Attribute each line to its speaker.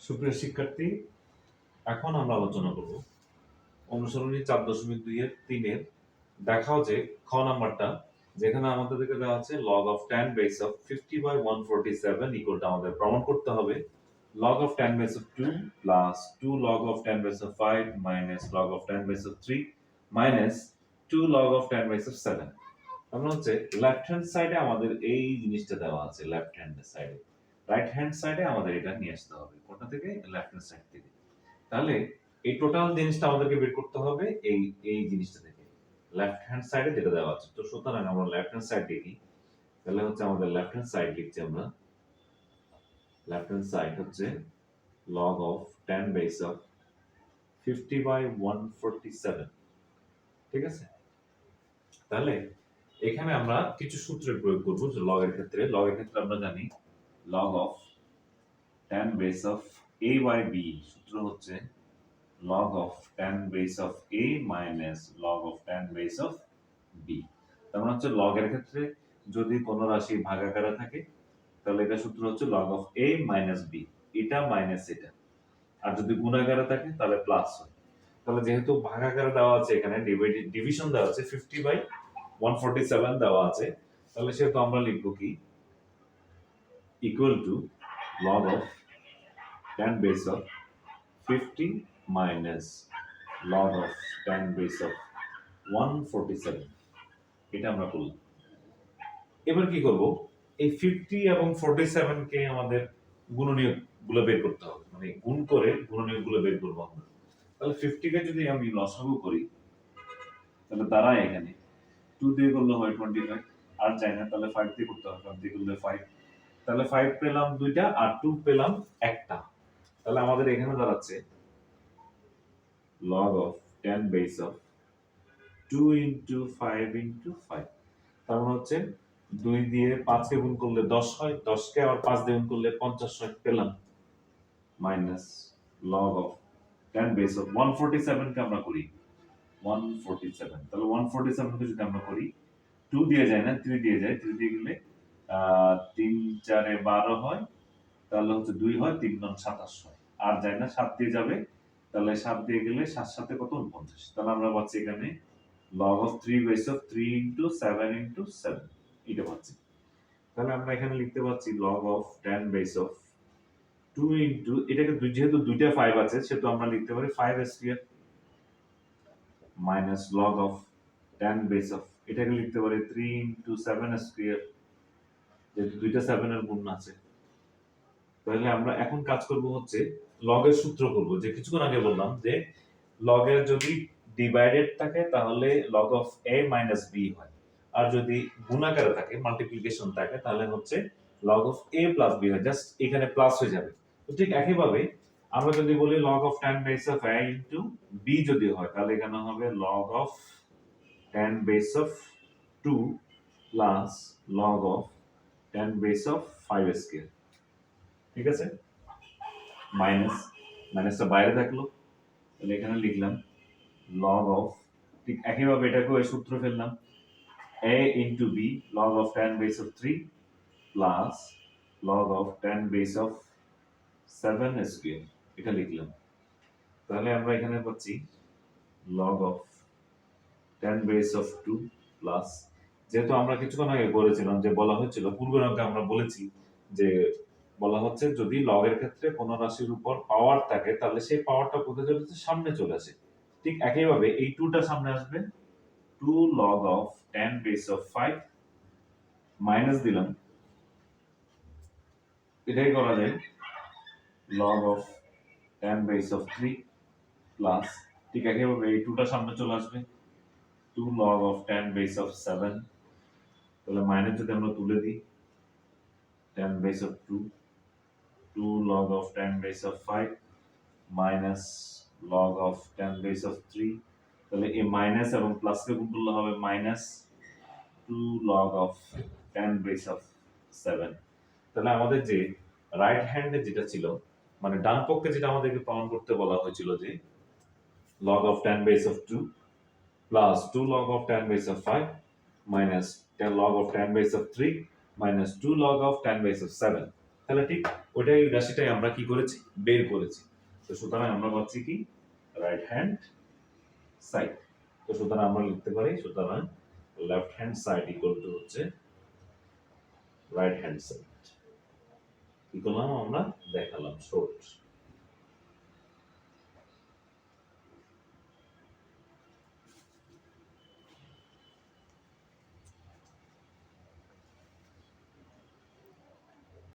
Speaker 1: সুপ্রিয় শিক্ষার্থী, এখন আমরা আলোচনা করব অনুসরণী 4.2 এর 3 এর দেখাও যে খ নাম্বারটা, যেখানে আমাদেরকে দেওয়া আছে log of tan base of 50/147 equal to আমাদের প্রমাণ করতে হবে log of tan base of 2 plus 2 log of tan base of 5 minus log of tan base of 3 minus 2 log of tan base of 7। তাহলে হচ্ছে লেফট হ্যান্ড সাইডে আমাদের এই জিনিসটা দেওয়া আছে, লেফট হ্যান্ড সাইডে। রাইট হ্যান্ড সাইডে আমাদের এটা নিয়ে আসতে হবে, কোথা থেকে? লেফট হ্যান্ড সাইড থেকে। তাহলে এই টোটাল জিনিসটা আমাদেরকে বের করতে হবে এই এই জিনিসটা থেকে, লেফট হ্যান্ড সাইডে যেটা দেওয়া আছে। তো সুতরাং আমরা লেফট হ্যান্ড সাইড লিখি। তাহলে হচ্ছে আমাদের লেফট হ্যান্ড সাইড লিখছি আমরা, লেফট হ্যান্ড সাইড হচ্ছে log of tan base of 50/147। ঠিক আছে? তাহলে এখানে আমরা কিছু সূত্রের প্রয়োগ করব। যে log এর ক্ষেত্রে আমরা জানি log of tan base of a by b সূত্র হচ্ছে log of tan base of a minus log of tan base of b। তার মানে হচ্ছে log এর ক্ষেত্রে যদি কোনো রাশি ভাগাকারে থাকে তাহলে এটা সূত্র হচ্ছে log of a minus b, এটা মাইনাস এটা। আর যদি গুণাকারে থাকে তাহলে প্লাস হয়। তাহলে যেহেতু ভাগাকারে দেওয়া আছে, এখানে ডিভিশন দেওয়া আছে 50/147 দেওয়া আছে, তাহলে সেহেতু আমরা লিখব কি equal to log of tan base of 50 minus log of tan base of 147। এটা আমরা করলাম। এবার কি করব? এই 50 এবং 47 কে আমাদের গুণনীয়ক গুলো বের করতে হবে, মানে গুণ করে গুণনীয়ক গুলো বের করব আমরা। তাহলে 50 কে যদি আমি লসাগু করি তাহলে দাঁড়ায় এখানে 2 দিয়ে করলে হয় 25, আর চাই না তাহলে 5 দিয়ে করতে হবে, 5 দিয়ে করলে 5। তাহলে 5 পেলাম দুইটা আর 2 পেলাম একটা। তাহলে আমাদের এখানে দাঁড়াচ্ছে log of tan base of 2 into 5 into 5। তার মানে হচ্ছে 2 দিয়ে 5 কে গুণ করলে 10 হয়, 10 কে আবার 5 দিয়ে গুণ করলে 50 হয় পেলাম, minus log of tan base of 147 কে আমরা করি 147। তাহলে 147 কে যদি আমরা করি 2 দিয়ে যায় না, 3 দিয়ে যায়, 3 দিয়ে গেলে 3 4 এ 12 হয়, তাহলে হচ্ছে 2 হয়, 3 9 27 হয়, আর যায় না 7 দিয়ে যাবে, তাহলে 7 দিয়ে গেলে 7 7 কত 49। তাহলে আমরা পাচ্ছি এখানে log of 3 base of 3 into 7 into 7 এটা পাচ্ছি। তাহলে আমরা এখানে লিখতে পাচ্ছি log of tan base of 2 into এটাকে যেহেতু দুইটা 5 আছে সেহেতু আমরা লিখতে পারি 5 square minus log of tan base of এটাকে লিখতে পারি 3 into 7 স্কয়ার, যেহেতু দুইটা 7 এর গুণ আছে। তাহলে আমরা এখন কাজ করব হচ্ছে log এর সূত্র করব, যে কিছুক্ষণ আগে বললাম যে log এর যদি ডিভাইডেড থাকে তাহলে log of a minus b হয়, আর যদি গুণাকারে থাকে মাল্টিপ্লিকেশন থাকে তাহলে হচ্ছে log of a plus b হয়, জাস্ট এখানে প্লাস হয়ে যাবে। তো ঠিক একইভাবে আমরা যদি বলি log of tan base of a into b যদি হয় তাহলে এখানে হবে log of tan base of 2 plus log of tan base of 5 square. ঠিক আছে? মাইনাস মাইনাসটা বাইরে থাকলো, তাহলে এখানে লিখলাম log of, ঠিক একইভাবে এটাকেও এই সূত্র ফেললাম a into b log of tan base of 3 plus log of tan base of 7 square, এটা লিখলাম। তাহলে আমরা এখানে পাচ্ছি log of tan base of 2 plus, যেহেতু আমরা কিছুক্ষণ আগে বলেছিলাম যে বলা হয়েছিল পূর্বের অঙ্কে আমরা বলেছি যে বলা হচ্ছে যদি log এর ক্ষেত্রে কোন রাশির উপর পাওয়ার থাকে তাহলে সেই পাওয়ারটা কোথায় চলে আসে? সামনে চলে আসে। ঠিক একইভাবে এই 2 টা সামনে আসবে, 2 log of tan base of 5 minus দিলাম, এটাই করা যায় log of tan base of 3 plus, ঠিক একইভাবে এই 2 টা সামনে চলে আসবে, 2 log of tan base of 7, তাহলে মাইনাস যদি আমরা তুলে দিই tan base of 2, 2 log of tan base of 5 minus log of tan base of 3, তাহলে এই মাইনাস এবং প্লাস কে গুণ করলে হবে minus 2 log of tan base of 7। তাহলে আমাদের যে রাইট হ্যান্ডে যেটা ছিল, মানে ডান পক্ষে যেটা আমাদেরকে প্রমাণ করতে বলা হয়েছিল যে log of tan base of 2 plus 2 log of tan base of 5 minus 10 log of tan base of 3 minus 2 log of tan base of 7। তাহলে ঠিক ওইটাই রাশিটাই আমরা কি করেছি, বের করেছি। তো সুতরাং আমরা পাচ্ছি কি, রাইট হ্যান্ড সাইড। তো সুতরাং আমরা লিখতে পারি, সুতরাং left hand side equal to হচ্ছে রাইট হ্যান্ড সাইড। কি করলাম আমরা, দেখালাম শর্ট।